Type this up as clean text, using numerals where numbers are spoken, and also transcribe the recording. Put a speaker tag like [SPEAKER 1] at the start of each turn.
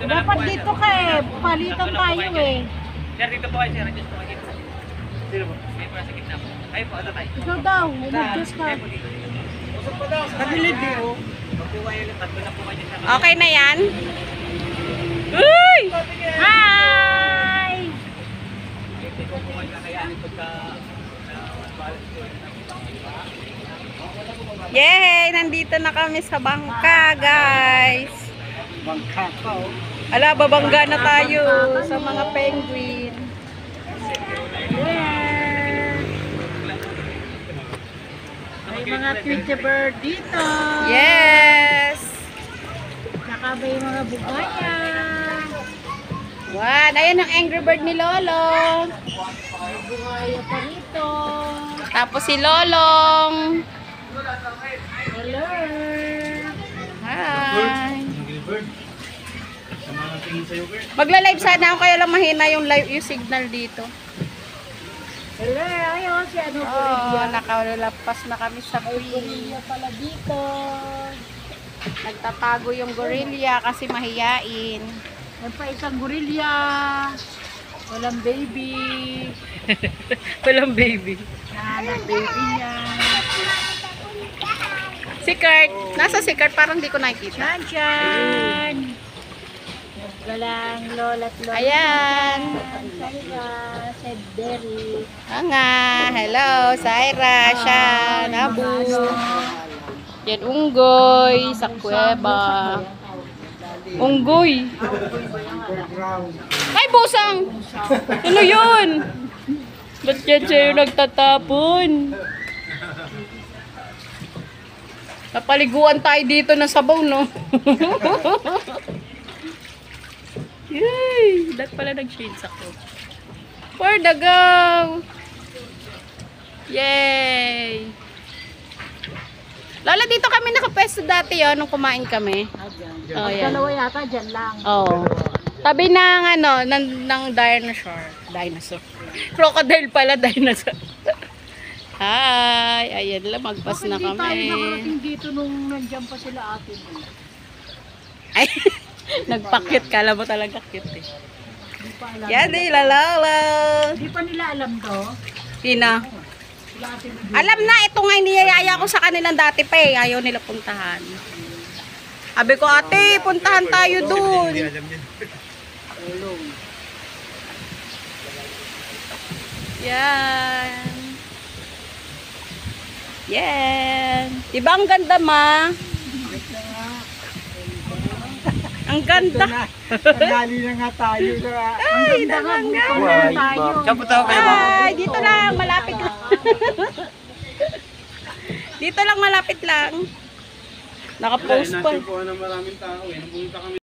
[SPEAKER 1] Dapat dito ka eh. Palitan tayo eh.
[SPEAKER 2] Sir, dito po kayo, sir. Adjust po kayo. Sino po? Kayo po nasa gitna po. Kayo po, ano tayo?
[SPEAKER 1] Ikaw daw. Mag-adjust ka.
[SPEAKER 2] Usap pa daw. Tagilid eh, oh. Magpuwayo lang. Tatlo na po kayo, sir.
[SPEAKER 3] Okay na yan? Uy!
[SPEAKER 1] Hi!
[SPEAKER 2] Hindi ko po kayo kakayanin pagka...
[SPEAKER 3] Yay! Nandito na kami sa bangka, guys.
[SPEAKER 2] Bangka pa, oh.
[SPEAKER 3] Ala, babangga na tayo sa mga penguin.
[SPEAKER 1] Yeah. May mga Twitch bird dito.
[SPEAKER 3] Yes!
[SPEAKER 1] Saka may mga bugaya.
[SPEAKER 3] Wow! Ayan ang Angry Bird ni Lolo.
[SPEAKER 1] May bugaya pa rito.
[SPEAKER 3] Tapos si Lolong.
[SPEAKER 1] Hello.
[SPEAKER 3] Hi! Magla-live sana ako, kaya lang mahina yung signal dito.
[SPEAKER 1] Hello. Ayun, si ano po
[SPEAKER 3] Oh, nakalapas na kami sa
[SPEAKER 1] May
[SPEAKER 3] bridge.
[SPEAKER 1] gorilla pala dito.
[SPEAKER 3] Nagtatago yung gorilla kasi mahiyain.
[SPEAKER 1] May pa isang gorilla. Walang baby.
[SPEAKER 3] Walang baby.
[SPEAKER 1] Baby niya.
[SPEAKER 3] Si Kurt. Nasa si Kurt? Parang di ko nakikita.
[SPEAKER 1] Chan-chan. Galang lola at lola.
[SPEAKER 3] Ayan.
[SPEAKER 1] Saira, said Derry.
[SPEAKER 3] Nga. Hello, Saira, Shan, Abu. Yan, unggoy sa kuweba. Unggoy. Ay, busang! Ano yun? Ba't yan siya yung nagtatapon? Napaliguan tayo dito ng sabaw, no? Yay! Dahil pala nag-shades ako. For the go! Yay! Lola, dito kami nakapwesto dati yun nung kumain kami. Oh, yan.
[SPEAKER 1] Dalawa yata dyan lang.
[SPEAKER 3] Oh. Tabi ng ano, ng dinosaur. Dinosaur. Crocodile pala, dinosaur. Hi! Ayan lang, magpas na
[SPEAKER 1] Hindi tayo
[SPEAKER 3] kami.
[SPEAKER 1] nakarating dito nung nandiyan pa sila atin.
[SPEAKER 3] Ay, nagpakit. Kala mo talaga cute eh.
[SPEAKER 1] Hindi pa alam.
[SPEAKER 3] Yan eh, lalala.
[SPEAKER 1] Hindi pa nila alam to.
[SPEAKER 3] Sino?
[SPEAKER 1] Sila atin.
[SPEAKER 3] Alam na, ito nga niyayaya ko sa kanilang dati pa eh. Ayaw nila puntahan. Sabi ko, ate, puntahan tayo dun. Yan. Yan. Diba ang ganda, ma? Ang ganda.
[SPEAKER 2] Nali na nga tayo na.
[SPEAKER 3] Ay, naman nga.
[SPEAKER 1] Tayo.
[SPEAKER 2] Saan po tayo kayo, ma'am?
[SPEAKER 3] Ay, dito lang, malapit lang. Dito lang, malapit lang. Nakapost pa.
[SPEAKER 2] po na maraming tao eh. Napunta kami.